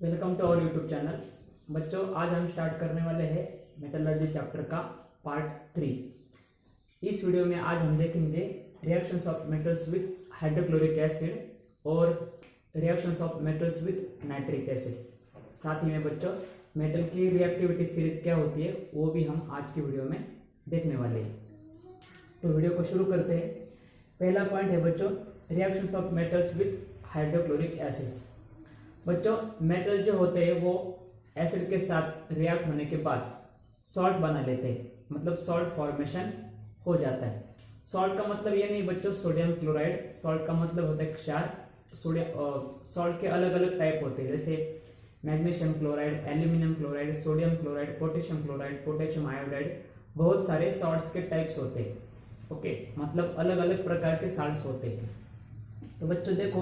Welcome to our YouTube channel. बच्चों, आज हम स्टार्ट करने वाले हैं मेटलर्जी चैप्टर का पार्ट 3। इस वीडियो में आज हम देखेंगे reactions of metals with hydrochloric acid और reactions of metals with nitric acid. साथ ही में बच्चों मेटल की रिएक्टिविटी सीरीज क्या होती है वो भी हम आज की वीडियो में देखने वाले हैं। तो वीडियो को शुरू करते हैं। पहला पॉइंट है बच्चों reactions of metals with hydrochloric acids. बच्चों मेटल जो होते हैं वो एसिड के साथ रिएक्ट होने के बाद सॉल्ट बना लेते हैं, मतलब सॉल्ट फॉर्मेशन हो जाता है। सॉल्ट का मतलब ये नहीं बच्चों सोडियम क्लोराइड, सॉल्ट का मतलब होता है क्षार। सॉल्ट के अलग अलग टाइप होते हैं, जैसे magnesium chloride, aluminium chloride, sodium chloride, potassium chloride, potassium iodide, बहुत सारे सॉल्ट्स के टाइप्स होते हैं। ओके, मतलब अलग अलग प्रकार के सॉल्ट्स होते हैं। तो बच्चों देखो,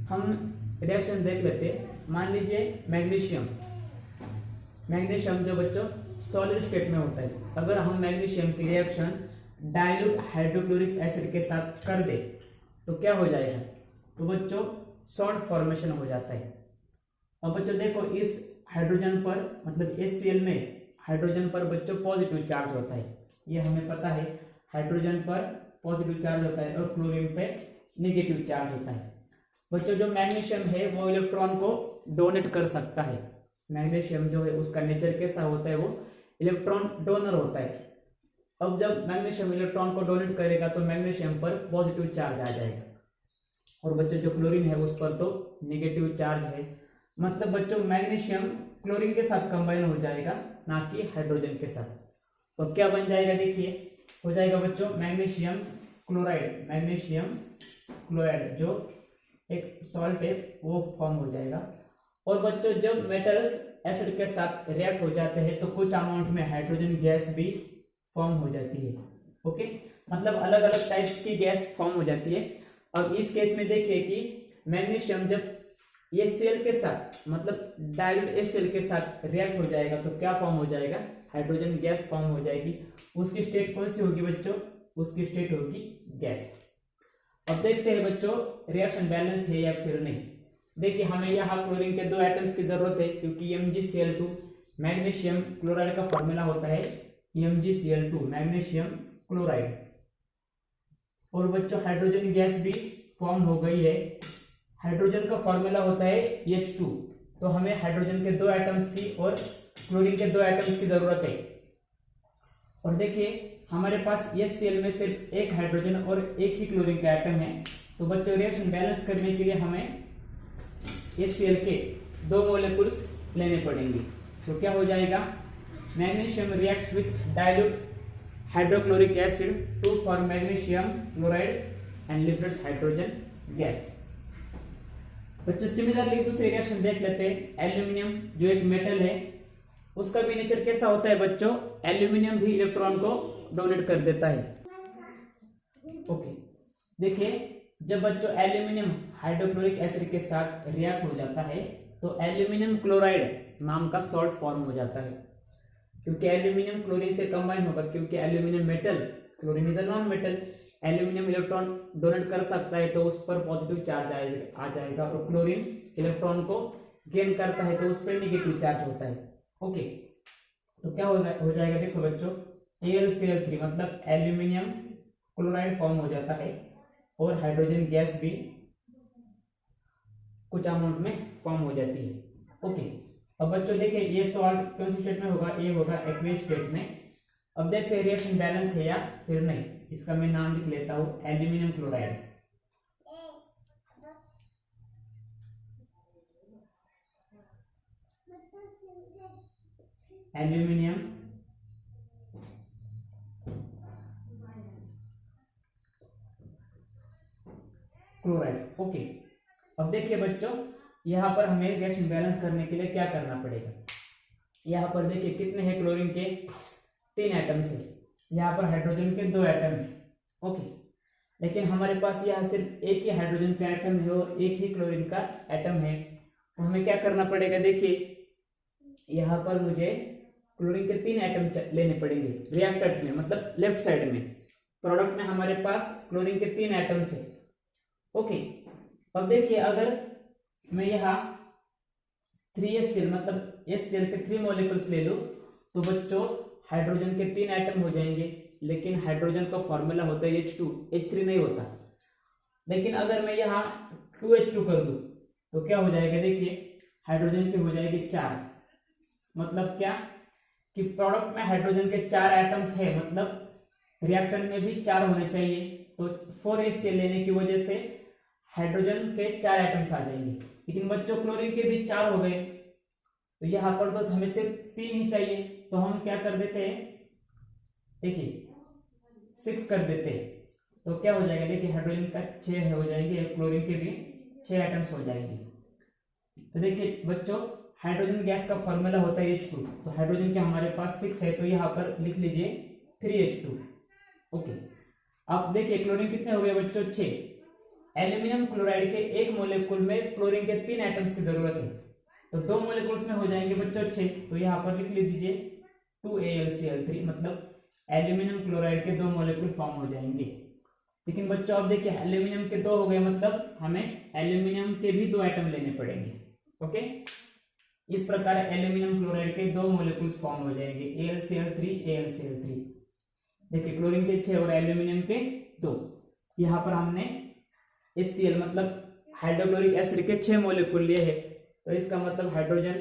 हम रिएक्शन देख लेते हैं। मान लीजिए मैग्नीशियम जो बच्चों सॉलिड स्टेट में होता है, अगर हम मैग्नीशियम की रिएक्शन डाइल्यूट हाइड्रोक्लोरिक एसिड के साथ कर दे तो क्या हो जाएगा? तो बच्चों सॉल्ट फॉर्मेशन हो जाता है। और बच्चों देखो, इस हाइड्रोजन पर मतलब HCl में हाइड्रोजन पर बच्चों पॉजिटिव चार्ज होता है, ये हमें पता है। हाइड्रोजन पर पॉजिटिव चार्ज होता है और क्लोरीन पे नेगेटिव चार्ज होता है। बच्चों जो मैग्नीशियम है वो इलेक्ट्रॉन को डोनेट कर सकता है। मैग्नीशियम जो है उसका नेचर कैसा होता है, वो इलेक्ट्रॉन डोनर होता है। अब जब मैग्नीशियम इलेक्ट्रॉन को डोनेट करेगा तो मैग्नीशियम पर पॉजिटिव चार्ज आ जाएगा, और बच्चों जो क्लोरीन है उस पर तो नेगेटिव चार्ज है। मतलब बच्चों मैग्नीशियम क्लोरीन के साथ कंबाइन हो जाएगा, ना कि हाइड्रोजन के साथ। और क्या बन जाएगा देखिए, हो जाएगा बच्चों मैग्नीशियम क्लोराइड। मैग्नीशियम क्लोराइड जो एक सॉल्ट है वो फॉर्म हो जाएगा। और बच्चों जब मेटल्स एसिड के साथ रिएक्ट हो जाते हैं तो कुछ अमाउंट में हाइड्रोजन गैस भी फॉर्म हो जाती है। ओके, मतलब अलग अलग टाइप्स की गैस फॉर्म हो जाती है। अब इस केस में देखिए कि मैग्नीशियम जब HCl के साथ मतलब डाइल्यूट HCl के साथ रिएक्ट हो जाएगा तो क्या फॉर्म हो जाएगा? हाइड्रोजन गैस फॉर्म हो जाएगी। उसकी स्टेट कौन सी होगी बच्चों? उसकी स्टेट होगी गैस। अब देखते हैं बच्चों रिएक्शन बैलेंस है या फिर नहीं। देखिए, हमें यहाँ क्लोरीन के 2 एटम्स की जरूरत है, क्योंकि MgCl2 मैग्नीशियम क्लोराइड का फॉर्मूला होता है MgCl2 मैग्नीशियम क्लोराइड। और बच्चों हाइड्रोजन गैस भी फॉर्म हो गई है। हाइड्रोजन का फॉर्मूला होता है H2, तो हमें हाइड्रोजन के 2 एटम्स की और क्लोरीन के 2 एटम्स की जरूरत है। और देखिए हमारे पास HCl में सिर्फ एक हाइड्रोजन और एक ही क्लोरीन का एटम है। तो बच्चों रिएक्शन बैलेंस करने के लिए हमें HCl के 2 मॉलिक्यूल्स लेने पड़ेंगे। तो क्या हो जाएगा? Magnesium reacts with dilute hydrochloric acid to form magnesium chloride and liberates hydrogen gas. बच्चों सिमिलरली दूसरी रिएक्शन देख लेते हैं। एल्यूमिनियम जो एक मेटल है उसका भी नेचर कैसा होता है बच्चों? एल्यूमिनियम भी इलेक्ट्रॉन को डोनेट कर देता है। ओके, देखिए जब बच्चों एल्यूमिनियम हाइड्रोक्लोरिक एसिड के साथ रिएक्ट हो जाता है तो एल्यूमिनियम क्लोराइड नाम का सॉल्ट फॉर्म हो जाता है, क्योंकि एल्यूमिनियम क्लोरीन से कंबाइन होगा। क्योंकि aluminium metal, chlorine is a non metal. Aluminium electron donate कर सकता है तो उस पर पॉजिटिव चार्ज आ जाएगा, और क्लोरीन इलेक्ट्रॉन को गेन करता है तो उस पर नेगेटिव चार्ज होता है। ओके, तो क्या हो जाएगा देखो बच्चों, AlCl3 मतलब एल्यूमिनियम क्लोराइड फॉर्म हो जाता है, और हाइड्रोजन गैस भी कुछ अमाउंट में फॉर्म हो जाती है। ओके, अब बच्चों देखिए ये सॉल्ट कौन सी स्टेट में होगा? ये होगा एक्वियस स्टेट में। अब देखते हैं रिएक्शन बैलेंस है या फिर नहीं। इसका मैं नाम लिख लेता हूँ aluminium chloride. Aluminium chloride. Okay, अब देखिए बच्चों यहाँ पर हमें रिएक्शन बैलेंस करने के लिए क्या करना पड़ेगा। यहाँ पर देखिए कितने हैं क्लोरीन के? 3 एटम्स है। यहाँ पर हाइड्रोजन के 2 एटम है। ओके, लेकिन हमारे पास यहाँ सिर्फ एक ही हाइड्रोजन का एटम है और एक ही क्लोरीन का एटम है। तो हमें क्या करना पड़ेगा? देखिए यहाँ पर मुझे क्लोरीन के 3 एटम लेने पड़ेंगे रिएक्टेंट में, मतलब लेफ्ट साइड में। प्रोडक्ट में हमारे पास क्लोरीन के 3 एटम्स है। ओके, अब देखिए अगर मैं यहाँ 3HCl मतलब HCl के 3 मॉलिक्यूल्स ले लो तो बच्चों हाइड्रोजन के 3 एटम हो जाएंगे, लेकिन हाइड्रोजन का फॉर्मूला होता है H2, H3 नहीं होता। लेकिन अगर मैं यहाँ 2H2 कर दूं तो क्या हो जाएगा, देखिए हाइड्रोजन के हो जाएंगे 4। मतलब क्या कि प्रोडक्ट में हाइड्रोजन के 4 एटम्स है, मतलब रिएक्टर में भी 4 होने चाहिए। तो 4HCl लेने की वजह से हाइड्रोजन के 4 एटम्स आ जाएंगे, लेकिन बच्चों क्लोरीन के भी 4 हो गए, तो यहाँ पर तो हमें सिर्फ 3 ही चाहिए। तो हम क्या कर देते हैं, देखिए 6 कर देते हैं, तो क्या हो जाएगा, देखिए हाइड्रोजन का 6 हो जाएंगे, क्लोरीन के भी 6 एटम्स हो जाएंगे। तो देखिए बच्चों हाइड्रोजन गैस का फॉर्मूला होता है H2, तो हाइड्रोजन के हमारे पास 6 है, तो यहाँ पर लिख लीजिए 3H2। ओके, अब देखिए क्लोरीन कितने हो गए बच्चों, 6। एल्यूमिनियम क्लोराइड के एक मोलेकुल में क्लोरीन के 3 एटम्स की जरूरत है, तो 2 मोलेकुल्स में हो जाएंगे बच्चों 6, तो यहाँ पर लिख लीजिए 2AlCl3, मतलब एल्यूमिनियम क्लोराइड के 2 मोलेकुल फॉर्म हो जाएंगे। लेकिन बच्चों अब देखिए एल्यूमिनियम के 2 हो गए, मतलब हमें एल्यूमिनियम के भी 2 एटम लेने पड़ेंगे। ओके, इस प्रकार एल्यूमिनियम क्लोराइड के 2 मोलेकुल्स फॉर्म हो जाएंगे, AlCl3 देखिए क्लोरीन के 6 और एल्यूमिनियम के 2। यहाँ पर हमने HCl मतलब हाइड्रोक्लोरिक एसिड के 6 मोलेकुल लिए हैं, तो इसका मतलब हाइड्रोजन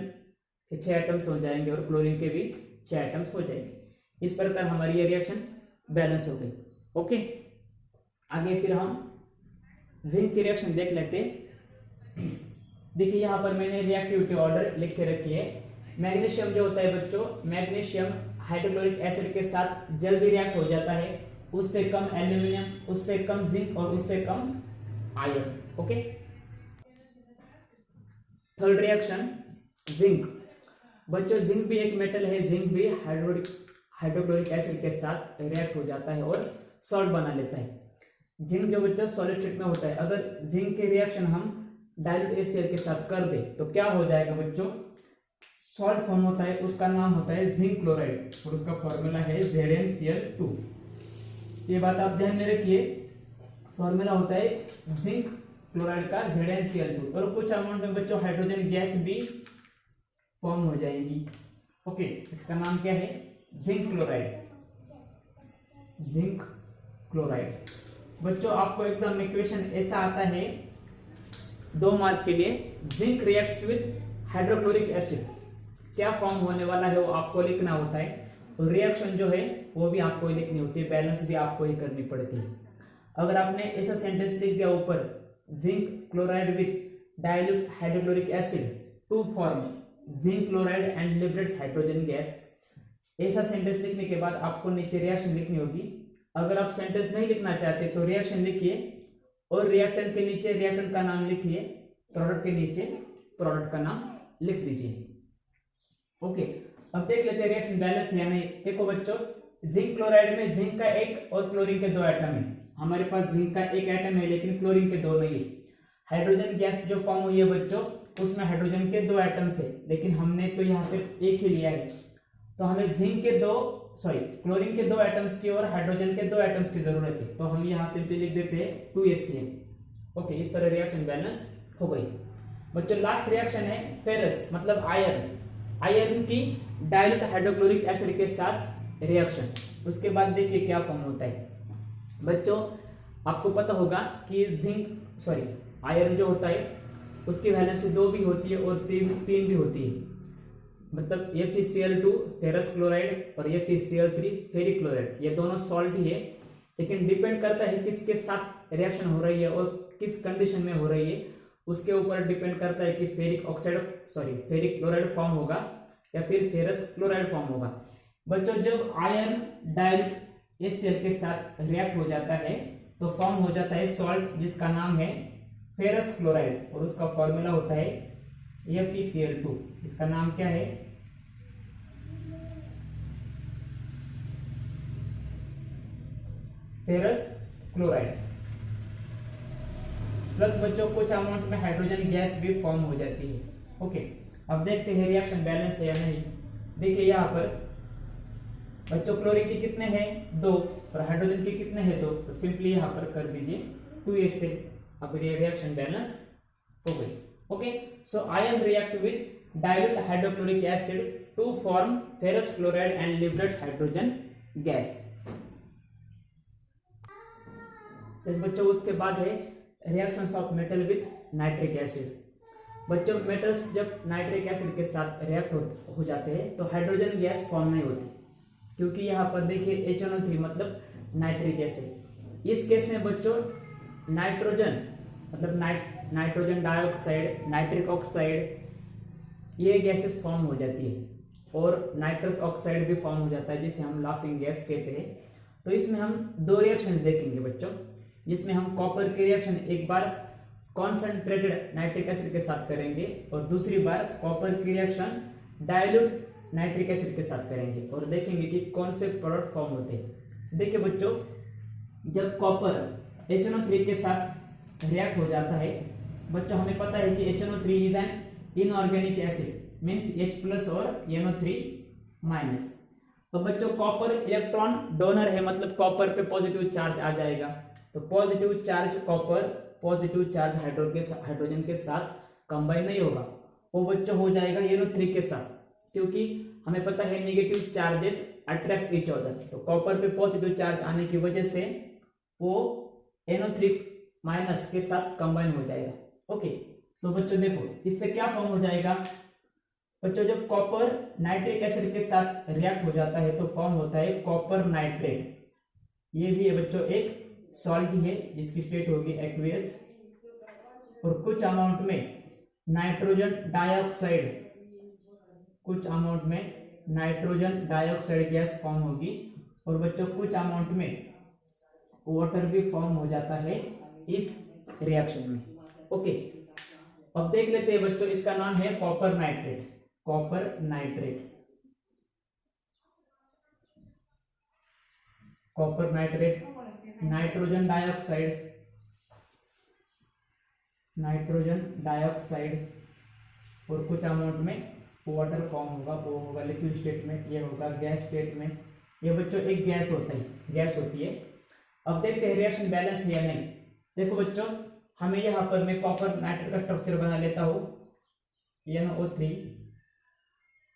के 6 एटम्स हो जाएंगे और क्लोरीन के भी 6 एटम्स हो जाएंगे। इस प्रकार हमारी ये रिएक्शन बैलेंस हो गई। ओके, आगे फिर हम जिंक की रिएक्शन देख लेते। देखिए यहाँ पर मैंने रिएक्टिविटी ऑर्डर लिख के रखी है। मैग्नीशियम जो होता है बच्चों, मैग्नीशियम हाइड्रोक्लोरिक एसिड के साथ जल्दी रिएक्ट हो जाता है, उससे कम एल्यूमिनियम, उससे कम जिंक और उससे कम iron. Okay, third reaction zinc. बच्चों जिंक भी एक मेटल है, जिंक भी हाइड्रोक्लोरिक एसिड के साथ रिएक्ट हो जाता है और सॉल्ट बना लेता है। जिंक जो बच्चों सॉलिड स्टेट में होता है, अगर जिंक के रिएक्शन हम डाइल्यूट HCl के साथ कर दे तो क्या हो जाएगा बच्चों, सॉल्ट फॉर्म होता है, उसका नाम होता है जिंक क्लोराइड और उसका फॉर्मूला है ZnCl2। ये बात आप ध्यान में रखिए, फॉर्मूला होता है जिंक क्लोराइड का ZnCl2, और कुछ अमाउंट में बच्चों हाइड्रोजन गैस भी फॉर्म हो जाएगी। ओके, इसका नाम क्या है, जिंक क्लोराइड। जिंक क्लोराइड बच्चों आपको एग्जाम में इक्वेशन ऐसा आता है 2 मार्क के लिए, zinc reacts with hydrochloric acid, क्या फॉर्म होने वाला है वो आपको लिखना होता है, और रिएक्शन जो है वो भी आपको ही लिखनी होती है, बैलेंस भी आपको ही करनी पड़ती है। अगर आपने ऐसा सेंटेंस लिख दिया ऊपर, zinc chloride with dilute hydrochloric acid to form zinc chloride and liberates hydrogen gas, ऐसा सेंटेंस लिखने के बाद आपको नीचे रिएक्शन लिखनी होगी। अगर आप सेंटेंस नहीं लिखना चाहते तो रिएक्शन लिखिए और रिएक्टेंट के नीचे रिएक्टेंट का नाम लिखिए, प्रोडक्ट के नीचे प्रोडक्ट का नाम लिख दीजिए। ओके, अब देख लेते हैं रिएक्शन बैलेंस है या नहीं। देखो बच्चों, जिंक क्लोराइड में जिंक का 1 और क्लोरीन के 2 एटम है। हमारे पास जिंक का 1 एटम है लेकिन क्लोरीन के 2 नहीं है। हाइड्रोजन गैस जो फॉर्म हुई है बच्चों, उसमें हाइड्रोजन के 2 एटम्स है, लेकिन हमने तो यहाँ सिर्फ 1 ही लिया है, तो हमें जिंक के क्लोरीन के 2 एटम्स की और हाइड्रोजन के 2 एटम्स की जरूरत है, तो हम यहाँ सिंपली लिख देते हैं 2HCl। ओके, इस तरह रिएक्शन बैलेंस हो गई। बच्चों लास्ट रिएक्शन है फेरस मतलब आयरन। आयरन की डाइल्यूट हाइड्रोक्लोरिक एसिड के साथ रिएक्शन, उसके बाद देखिए क्या फॉर्म होता है। बच्चों आपको पता होगा कि आयरन जो होता है उसकी वैलेंसी 2 भी होती है और 3 भी होती है, मतलब FeCl2 फेरस क्लोराइड और FeCl3 फेरिक क्लोराइड, ये दोनों सॉल्ट ही है, लेकिन डिपेंड करता है किसके साथ रिएक्शन हो रही है और किस कंडीशन में हो रही है, उसके ऊपर डिपेंड करता है कि फेरिक क्लोराइड फॉर्म होगा या फिर फेरस क्लोराइड फॉर्म होगा। बच्चों जब आयरन डाइल्यूट HCl के साथ रिएक्ट हो जाता है तो फॉर्म हो जाता है सॉल्ट जिसका नाम है फेरस क्लोराइड और उसका फॉर्मूला होता है FeCl2। इसका नाम क्या है, फेरस क्लोराइड। प्लस बच्चों कुछ अमाउंट में हाइड्रोजन गैस भी फॉर्म हो जाती है। ओके, अब देखते हैं रिएक्शन बैलेंस है या नहीं। देखिए यहाँ पर बच्चों क्लोरीन के कितने हैं 2 और हाइड्रोजन के कितने हैं 2, तो सिंपली यहाँ पर कर दीजिए 2HCl। अब ये रिएक्शन बैलेंस हो गई। Okay, so iron react with dilute hydrochloric acid to form ferrous chloride and liberates hydrogen gas. तो बच्चों उसके बाद है reactions of metal with nitric acid. बच्चों मेटल्स जब नाइट्रिक एसिड के साथ रिएक्ट हो जाते हैं तो हाइड्रोजन गैस फॉर्म नहीं होती, क्योंकि यहाँ पर देखिए HNO3 मतलब नाइट्रिक एसिड। इस केस में बच्चों नाइट्रोजन मतलब नाइट्रोजन डाइऑक्साइड, नाइट्रिक ऑक्साइड ये गैसेस फॉर्म हो जाती है और नाइट्रस ऑक्साइड भी फॉर्म हो जाता है जिसे हम लाफिंग गैस कहते हैं। तो इसमें हम दो रिएक्शन देखेंगे बच्चों, जिसमें हम कॉपर की रिएक्शन एक बार कॉन्सेंट्रेटेड नाइट्रिक एसिड के साथ करेंगे और दूसरी बार कॉपर की रिएक्शन डाइल्यूट नाइट्रिक एसिड के साथ करेंगे और देखेंगे कि कौन से प्रोडक्ट फॉर्म होते हैं। देखिए बच्चों, जब कॉपर HNO3 के साथ रिएक्ट हो जाता है बच्चों, हमें पता है कि HNO3 is an inorganic acid means H+ और NO3-। तो बच्चों कॉपर इलेक्ट्रॉन डोनर है, मतलब कॉपर पे पॉजिटिव चार्ज आ जाएगा। तो positive charge copper positive charge hydrogen के साथ कंबाइन नहीं होगा, वो बच्चों हो जाएगा NO3 के साथ, क्योंकि हमें पता है negative charges attract each other. तो कॉपर पे पॉजिटिव चार्ज आने की वजह से वो NO3- के साथ कंबाइन हो जाएगा। ओके, तो बच्चों देखो इससे क्या फॉर्म हो जाएगा बच्चों, जब कॉपर नाइट्रिक एसिड के साथ रिएक्ट हो जाता है तो फॉर्म होता है कॉपर नाइट्रेट। ये भी है बच्चों एक सॉल्ट है जिसकी स्टेट होगी एक्वियस, और कुछ अमाउंट में नाइट्रोजन डाइऑक्साइड, कुछ अमाउंट में नाइट्रोजन डाइऑक्साइड गैस फॉर्म होगी और बच्चों कुछ अमाउंट में वाटर भी फॉर्म हो जाता है इस रिएक्शन में। ओके, अब देख लेते हैं बच्चों, इसका नाम है copper nitrate. Copper nitrate, copper nitrate, nitrogen dioxide, nitrogen dioxide और कुछ अमाउंट में वाटर फॉर्म होगा, वो होगा लिक्विड स्टेट में, ये होगा गैस स्टेट में। ये बच्चों एक गैस होता है, गैस होती है। अब देखते हैं रिएक्शन बैलेंस है या नहीं। देखो बच्चों, हमें यहाँ पर मैं कॉपर नाइट्रेट का स्ट्रक्चर बना लेता हूँ, NO3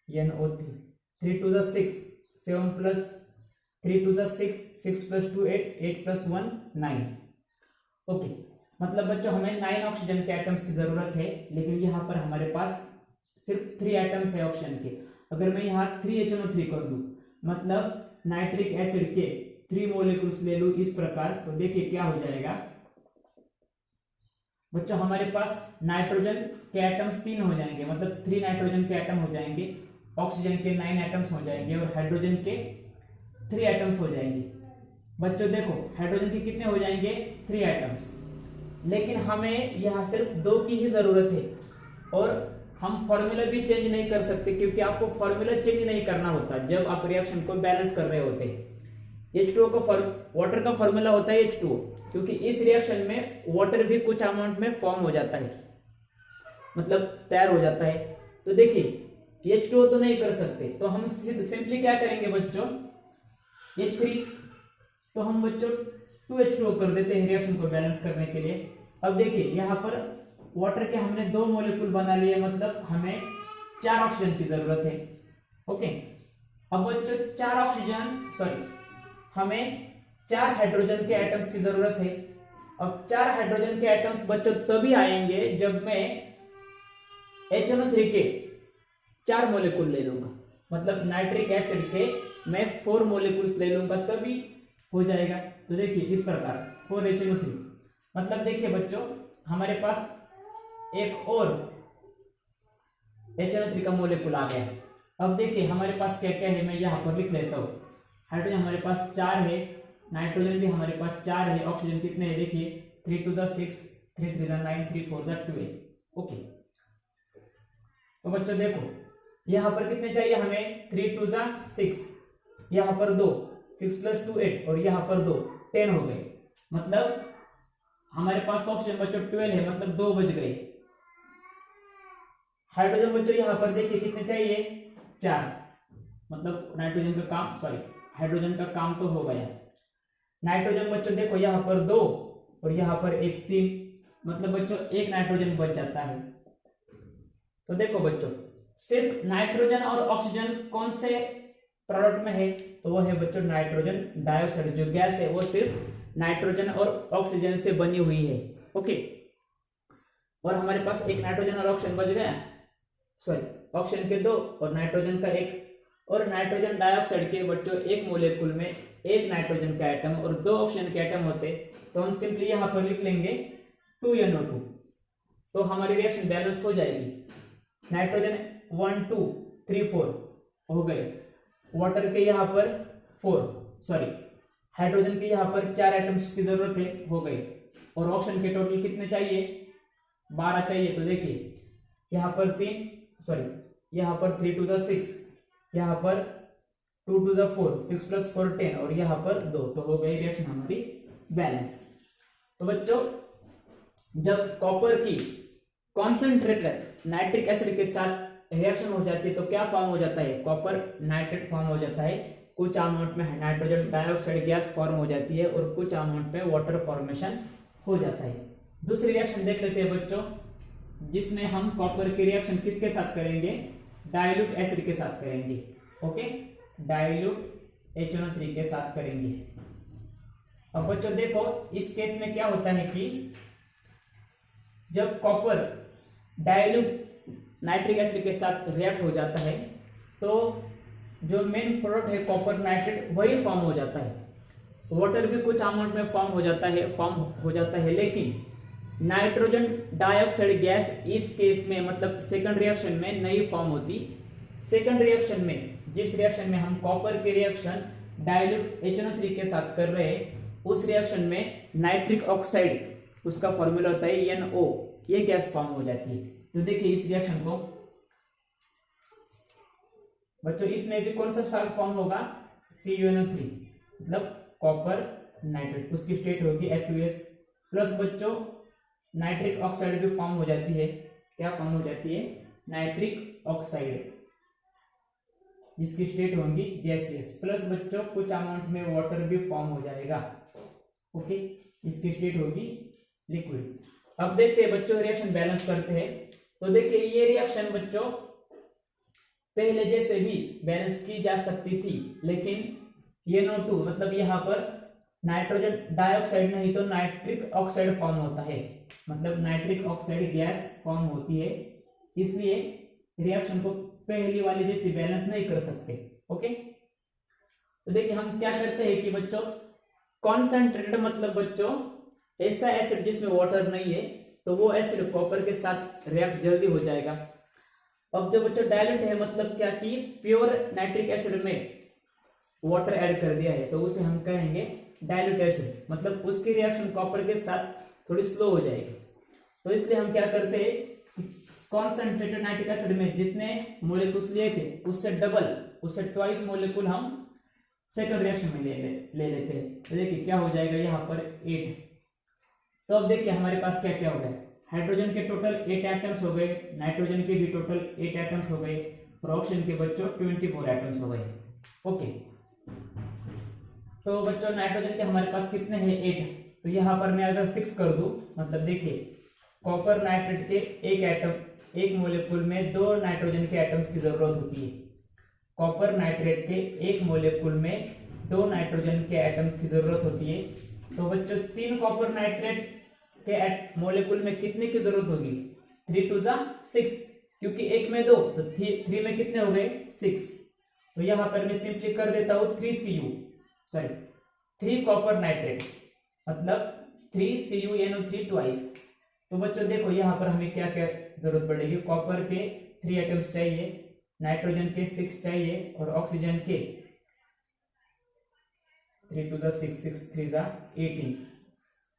3 to the 6 7 plus 3 to the 6 6 plus 2 8 8 plus 1 9। Okay, मतलब बच्चों हमें 9 ऑक्सीजन के एटम्स की जरूरत है, लेकिन यहाँ पर हमारे पास सिर्फ 3 एटम्स है ऑक्सीजन के। अगर मैं यहाँ 3HNO3 कर दूं, मतलब नाइट्रिक एसिड के 3 मोलिक्यूल्स ले लूं इस प्रकार, तो देखिए क्या हो जाएगा बच्चों, हमारे पास नाइट्रोजन के एटम्स 3 हो जाएंगे, मतलब 3 नाइट्रोजन के एटम हो जाएंगे, ऑक्सीजन के 9 एटम्स हो जाएंगे और हाइड्रोजन के 3 एटम्स हो जाएंगे। बच्चों देखो हाइड्रोजन के कितने हो जाएंगे 3 एटम्स, लेकिन हमें यहाँ सिर्फ 2 की ही जरूरत है और हम फॉर्मूला भी चेंज नहीं कर सकते, क्योंकि आपको फॉर्मूला चेंज नहीं करना होता जब आप रिएक्शन को बैलेंस कर रहे होते हैं। H2O का वाटर का फॉर्मूला होता है H2O, क्योंकि इस रिएक्शन में वाटर भी कुछ अमाउंट में फॉर्म हो जाता है, मतलब तैयार हो जाता है। तो देखिए H2O तो नहीं कर सकते, तो हम सिंपली क्या करेंगे बच्चों, H3, तो हम बच्चों 2H2O कर देते हैं रिएक्शन को बैलेंस करने के लिए। अब देखिए यहाँ पर वाटर के हमने 2 मॉलिक्यूल बना लिए, मतलब हमें 4 ऑक्सीजन की जरूरत है। ओके, अब बच्चों 4 ऑक्सीजन सॉरी हमें 4 हाइड्रोजन के एटम्स की जरूरत है। अब 4 हाइड्रोजन के एटम्स बच्चों तभी आएंगे जब मैं HNO3 के 4 मोलिक्यूल ले लूंगा, मतलब नाइट्रिक एसिड के मैं 4 मोलिक्यूल्स ले लूंगा तभी हो जाएगा। तो देखिए इस प्रकार 4HNO3, मतलब देखिए बच्चों हमारे पास एक और HNO3 का मोलिक्यूल आ गया। अब देखिए हमारे पास क्या क्या है, मैं यहाँ पर लिख लेता हूँ। हाइड्रोजन हमारे पास 4 है, नाइट्रोजन भी हमारे पास 4 है, ऑक्सीजन कितने हैं देखिए 3 to the 6 3 3 9 3 4 12। ओके, तो बच्चों देखो यहाँ पर कितने चाहिए हमें 3 to the 6, यहाँ पर 2 6 plus 2 8 और यहाँ पर 2 10 हो गए, मतलब हमारे पास तो ऑक्सीजन बच्चों 12 है, मतलब 2 बच गए। हाइड्रोजन बच्चों यहाँ पर देखिए कितने चाहिए 4, मतलब नाइट्रोजन का काम सॉरी हाइड्रोजन का काम तो हो गया। नाइट्रोजन बच्चों देखो यहाँ पर 2 और यहाँ पर 1 3, मतलब बच्चों 1 नाइट्रोजन बच जाता है। तो देखो बच्चों सिर्फ नाइट्रोजन और ऑक्सीजन कौन से प्रोडक्ट में है, तो वो है बच्चों नाइट्रोजन डाइऑक्साइड। जो गैस है वो सिर्फ नाइट्रोजन और ऑक्सीजन से बनी हुई है। ओके, और हमारे पास एक नाइट्रोजन और ऑक्सीजन बच गया, सॉरी ऑक्सीजन के 2 और नाइट्रोजन का 1। और नाइट्रोजन डाइऑक्साइड के बच्चों एक मोलेकुल में एक नाइट्रोजन का एटम और 2 ऑक्सीजन के एटम होते, तो हम सिंपली यहाँ पर लिख लेंगे 2NO2। तो हमारी रिएक्शन बैलेंस हो जाएगी। नाइट्रोजन 1 2 3 4 हो गए, वाटर के यहाँ पर 4, सॉरी हाइड्रोजन के यहाँ पर 4 एटम्स की जरूरत है, हो गई। और ऑक्सीजन के टोटल कितने चाहिए, 12 चाहिए। तो देखिए यहाँ पर 3, सॉरी यहाँ पर 3 2 6, यहाँ पर 2 2 4, 6 + 4 10 और यहाँ पर 2, तो हो गई रिएक्शन हमारी बैलेंस। तो बच्चों जब कॉपर की कॉन्सेंट्रेटेड नाइट्रिक एसिड के साथ रिएक्शन हो जाती है तो क्या फॉर्म हो जाता है, कॉपर नाइट्रेट फॉर्म हो जाता है। कुछ अमाउंट में नाइट्रोजन डाइऑक्साइड गैस फॉर्म हो जाती है और कुछ अमाउंट में वाटर फॉर्मेशन हो जाता है। दूसरी रिएक्शन देख लेते हैं बच्चों, जिसमें हम कॉपर की रिएक्शन किसके साथ करेंगे, डाइल्यूट एसिड के साथ करेंगे। ओके, डाइल्यूट HNO3 के साथ करेंगे। अब बच्चों देखो इस केस में क्या होता है कि जब कॉपर डाइल्यूट नाइट्रिक एसिड के साथ रिएक्ट हो जाता है तो जो मेन प्रोडक्ट है कॉपर नाइट्रेट वही फॉर्म हो जाता है। वाटर भी कुछ अमाउंट में फॉर्म हो जाता है, लेकिन नाइट्रोजन डाइऑक्साइड गैस इस केस में मतलब सेकंड रिएक्शन में नहीं फॉर्म होती। सेकंड रिएक्शन में, जिस रिएक्शन में हम कॉपर की रिएक्शन डाइल्यूट HNO3 के साथ कर रहे हैं, उस रिएक्शन में नाइट्रिक ऑक्साइड उसका फॉर्मूला होता है NO, ये गैस फॉर्म हो जाती है। तो देखिए इस रिएक्शन को बच्चों, इसमें भी कौन सा साल्ट फॉर्म होगा, CuNO3 मतलब कॉपर नाइट्रेट, उसकी स्टेट होगी एक्वियस। प्लस बच्चों नाइट्रिक ऑक्साइड भी फॉर्म हो जाती है, क्या फॉर्म हो जाती है, नाइट्रिक ऑक्साइड, जिसकी स्टेट होगी गैसियस। प्लस बच्चों कुछ अमाउंट में वाटर भी फॉर्म हो जाएगा। ओके, इसकी स्टेट होगी लिक्विड। अब देखते हैं बच्चों रिएक्शन बैलेंस करते हैं। तो देखिए ये रिएक्शन बच्चों पहले जैसे भी बैलेंस की जा सकती थी, लेकिन NO2 मतलब यहाँ पर नाइट्रोजन डाइऑक्साइड नहीं तो नाइट्रिक ऑक्साइड फॉर्म होता है, मतलब नाइट्रिक ऑक्साइड गैस फॉर्म होती है, इसलिए रिएक्शन को पहली वाली जैसी बैलेंस नहीं कर सकते। ओके, तो देखिए हम क्या करते हैं कि बच्चों कॉन्सेंट्रेटेड मतलब बच्चों ऐसा एसिड जिसमें वाटर नहीं है, तो वो एसिड कॉपर के साथ रिएक्ट जल्दी हो जाएगा। अब जो बच्चों डाइल्यूट है मतलब क्या कि प्योर नाइट्रिक एसिड में वाटर ऐड कर दिया है, तो उसे हम कहेंगे डाइल्यूट एसिड, मतलब उसकी रिएक्शन कॉपर के साथ थोड़ी स्लो हो जाएगी। तो इसलिए हम क्या करते हैं, कॉन्सेंट्रेटेड नाइट्रिक एसिड में जितने मोलिकुल्स लिए थे उससे डबल, उससे ट्वाइस मोलिकुल हम सेकंड रिएक्शन में ले लेते हैं। तो देखिए क्या हो जाएगा यहाँ पर 8। तो अब देखिए हमारे पास क्या क्या हो गया, हाइड्रोजन के टोटल 8 एटम्स हो गए, नाइट्रोजन के भी टोटल 8 एटम्स हो गए और ऑक्सीजन के बच्चों 24 एटम्स हो गए। ओके, तो बच्चों नाइट्रोजन के हमारे पास कितने हैं, 8। तो यहाँ पर मैं अगर 6 कर दूं, मतलब देखिए कॉपर नाइट्रेट के एक एटम, एक मोलिकुल में 2 नाइट्रोजन के एटम्स की जरूरत होती है। कॉपर नाइट्रेट के एक मोलिकुल में 2 नाइट्रोजन के एटम्स की जरूरत होती है। तो बच्चों 3 कॉपर नाइट्रेट के मोलिकुल में कितने की जरूरत होगी, 3 2 6, क्योंकि एक में 2 तो 3 में कितने हो गए, 6। तो यहाँ पर मैं सिंपली कर देता हूँ 3 कॉपर नाइट्रेट मतलब 3CuNO3 ट्वाइस। तो बच्चों देखो यहाँ पर हमें क्या क्या जरूरत पड़ेगी, कॉपर के 3 एटम्स चाहिए, नाइट्रोजन के 6 चाहिए और ऑक्सीजन के 3 2 6 6 3 18।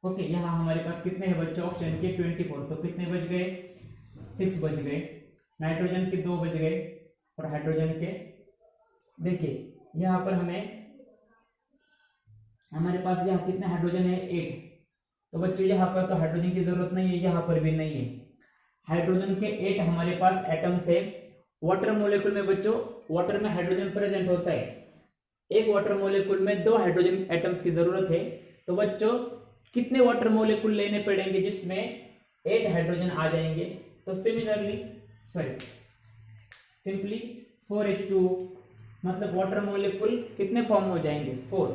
ओके, यहाँ हमारे पास कितने हैं बच्चों, ऑक्सीजन के 24, तो कितने बच गए, 6 बच गए, नाइट्रोजन के 2 बच गए और हाइड्रोजन के, देखिए यहाँ पर हमारे पास यहाँ कितने हाइड्रोजन है, 8। तो बच्चों यहाँ पर तो हाइड्रोजन की जरूरत नहीं है, यहाँ पर भी नहीं है। हाइड्रोजन के 8 हमारे पास एटम्स है। वाटर मोलिकुल में बच्चों, वाटर में हाइड्रोजन प्रेजेंट होता है, एक वाटर मोलिकुल में 2 हाइड्रोजन एटम्स की जरूरत है। तो बच्चों कितने वाटर मोलिकुल लेने पड़ेंगे जिसमें 8 हाइड्रोजन आ जाएंगे। तो सिंपली 4H2O, मतलब वाटर मॉलिक्यूल कितने फॉर्म हो जाएंगे 4।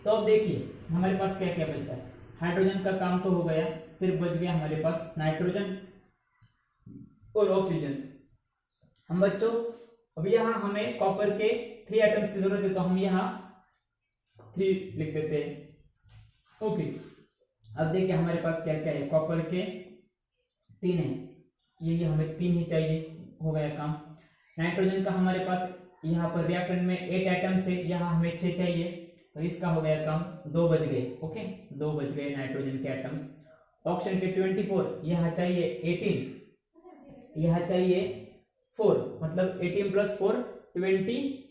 तो अब देखिए हमारे पास क्या क्या बचता है, हाइड्रोजन का काम तो हो गया, सिर्फ बच गया हमारे पास नाइट्रोजन और ऑक्सीजन। हम बच्चों अब यहाँ हमें कॉपर के 3 एटम्स की जरूरत है, तो हम यहाँ 3 लिख देते हैं। ओके, अब देखिए हमारे पास क्या क्या है, कॉपर के 3 है, ये हमें 3 ही चाहिए, हो गया काम। नाइट्रोजन का हमारे पास यहाँ पर रिएक्टेंट में 8 एटम्स है, यहाँ हमें 6 चाहिए, तो इसका हो गया काम, 2 बच गए। ओके, 2 बच गए नाइट्रोजन के एटम्स। ऑक्सीजन के 24, यहाँ चाहिए 18, यहाँ चाहिए 4, मतलब 18 + 4 22,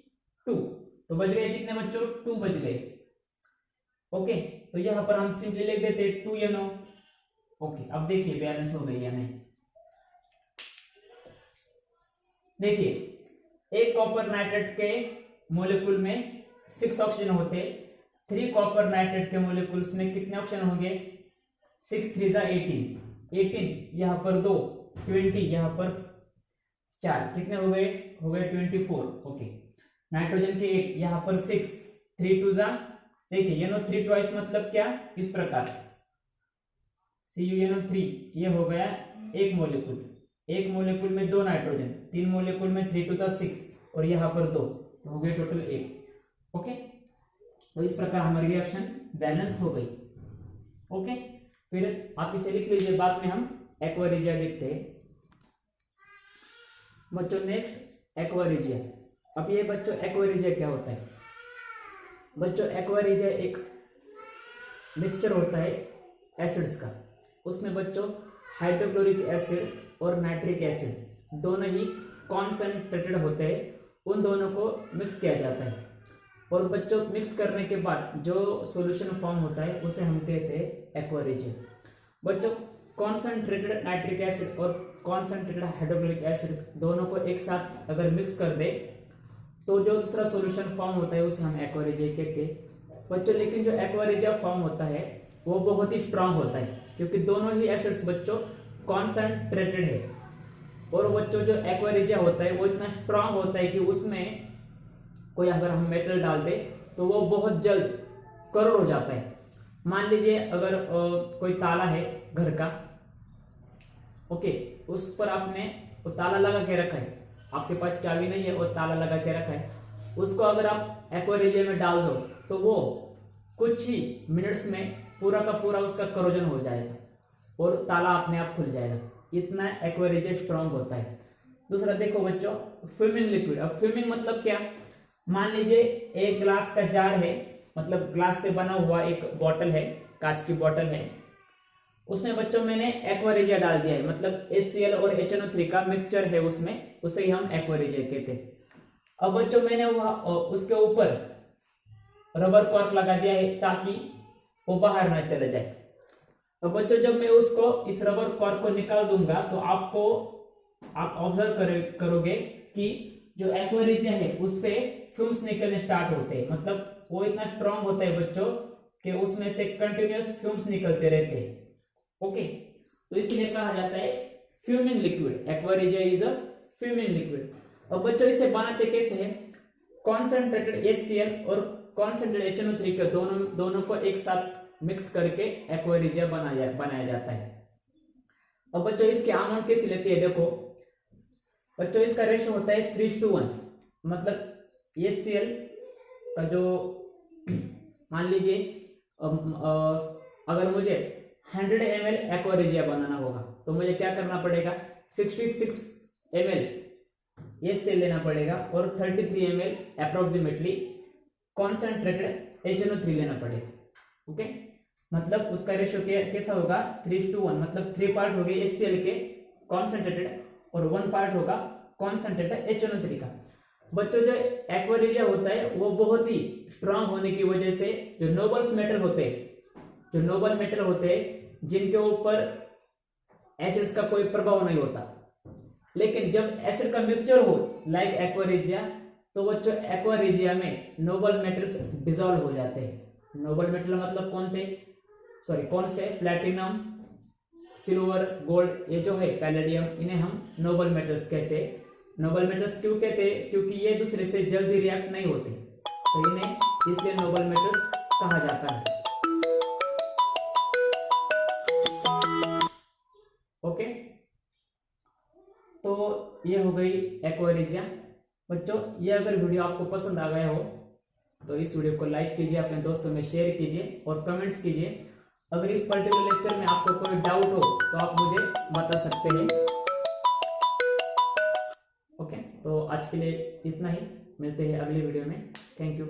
तो बच गए कितने बच्चों, 2 बच गए। ओके, तो यहाँ पर हम सिंपली लिख देते 2NO। ओके, अब देखिए बैलेंस हो गई या नहीं। देखिए एक कॉपर नाइट्रेट के मॉलिक्यूल में 6 ऑक्सीजन होते, 3 कॉपर नाइट्रेट के मॉलिक्यूल्स में कितने ऑक्सीजन होंगे, 6 3 18, यहाँ पर 2 20, यहाँ पर 4, कितने हो गए 24। ओके, नाइट्रोजन के 8, यहाँ पर 6 3 2 देखिए ये 3 ट्वाइस मतलब क्या, इस प्रकार CuNO3, ये हो गया एक मॉलिक्यूल में 2 नाइट्रोजन, 3 मॉलिक्यूल में 3 2 6, और यहाँ पर 2, तो हो गए टोटल 8। ओके, तो इस प्रकार हमारी रिएक्शन बैलेंस हो गई। ओके, फिर आप इसे लिख लीजिए, बाद में हम एक्वा रिजिया लिखते हैं बच्चों। Next aqua regia. अब ये बच्चों एक्वा रिजिया क्या होता है, बच्चों एक्वा रिजिया एक मिक्सचर होता है एसिड्स का, उसमें बच्चों हाइड्रोक्लोरिक एसिड और नाइट्रिक एसिड दोनों ही कॉन्सेंट्रेटेड होते हैं, उन दोनों को मिक्स किया जाता है, और बच्चों मिक्स करने के बाद जो सॉल्यूशन फॉर्म होता है उसे हम कहते हैं एक्वा रिजिया। बच्चों कॉन्सेंट्रेटेड नाइट्रिक एसिड और कॉन्सेंट्रेटेड हाइड्रोक्लोरिक एसिड दोनों को एक साथ अगर मिक्स कर दे तो जो दूसरा सॉल्यूशन फॉर्म होता है उसे हम एक्वा रिजिया कहते हैं बच्चों। लेकिन जो एक्वा रिजिया फॉर्म होता है वो बहुत ही स्ट्रांग होता है, क्योंकि दोनों ही एसिड्स बच्चों कॉन्सेंट्रेटेड है, और बच्चों जो एक्वा रिजिया होता है वो इतना स्ट्रांग होता है कि उसमें कोई अगर हम मेटल डाल दे तो वो बहुत जल्द करोड़ हो जाता है। मान लीजिए अगर कोई ताला है घर का, ओके, उस पर आपने वो ताला लगा के रखा है, आपके पास चाबी नहीं है और ताला लगा के रखा है, उसको अगर आप एक्वा रिजिया में डाल दो तो वो कुछ ही मिनट्स में पूरा का पूरा उसका करोजन हो जाएगा और ताला अपने आप खुल जाएगा, इतना एक्वा रिजिया स्ट्रांग होता है। दूसरा देखो बच्चों फ्यूमिंग लिक्विड। अब फ्यूमिंग मतलब क्या, मान लीजिए एक ग्लास का जार है, मतलब ग्लास से बना हुआ एक बॉटल है, कांच की बॉटल है, उसमें बच्चों मैंने एक्वा रिजिया डाल दिया है, मतलब HCl और HNO3 का मिक्सचर है उसमें, उसे ही हम एक्वा रिजिया कहते हैं। अब बच्चों मैंने उसके ऊपर रबर कॉर्क लगा दिया है ताकि वो बाहर ना चले जाए। तो बच्चों जब मैं उसको इस रबर कॉर्क को निकाल दूंगा तो आप ऑब्जर्व करोगे कि जो एक्वा रिजिया है उससे फ्यूम्स निकलने स्टार्ट होते हैं, मतलब वो इतना स्ट्रांग होता है बच्चों कि उसमें से कंटिन्यूअस फ्यूम्स निकलते रहते हैं। ओके, तो इसलिए कहा जाता है fuming liquid, aqua regia is a fuming liquid. और बच्चों इसे बनाते कैसे हैं, कॉन्सेंट्रेटेड HCl और कॉन्सेंट्रेटेड HNO3 के दोनों को एक साथ मिक्स करके एक्वा रिजिया बनाया जाता है। और बच्चों इसके अमाउंट कैसे लेते हैं, देखो बच्चों इसका रेशो होता है 3:1, मतलब HCl का जो मान लीजिए अगर मुझे 100 ml एक्वा रिजिया बनाना होगा तो मुझे क्या करना पड़ेगा, 66 ml HCl लेना पड़ेगा और 33 ml अप्रोक्सीमेटली कॉन्सेंट्रेटेड HNO3 लेना पड़ेगा। ओके, मतलब उसका रेशियो कैसा होगा 3:1, मतलब 3 पार्ट हो गए HCl के कॉन्सेंट्रेटेड और 1 पार्ट होगा कॉन्सेंट्रेटेड HNO3 का। बच्चों जो एक्वा रिजिया होता है वो बहुत ही स्ट्रांग होने की वजह से जो नोबल मेटल होते हैं जिनके ऊपर एसिड्स का कोई प्रभाव नहीं होता, लेकिन जब एसिड का मिक्सचर हो लाइक एक्वा रिजिया तो बच्चों एक्वा रिजिया में नोबल मेटल्स डिसॉल्व हो जाते हैं। नोबल मेटल मतलब कौन से प्लैटिनम, सिल्वर, गोल्ड, ये जो है पैलेडियम, इन्हें हम नोबल मेटल्स कहते हैं। नोबल मेटल्स क्यों कहते हैं? क्योंकि ये दूसरे से जल्दी रिएक्ट नहीं होते, तो इन्हें इसलिए नोबल मेटल्स कहा जाता है। ओके, तो ये हो गई एक्वा रिजिया। बच्चों, ये अगर वीडियो आपको पसंद आ गया हो तो इस वीडियो को लाइक कीजिए, अपने दोस्तों में शेयर कीजिए और कमेंट्स कीजिए। अगर इस पर्टिकुलर लेक्चर में आपको कोई डाउट हो तो आप मुझे बता सकते हैं। ओके, तो आज के लिए इतना ही, मिलते हैं अगली वीडियो में। Thank you.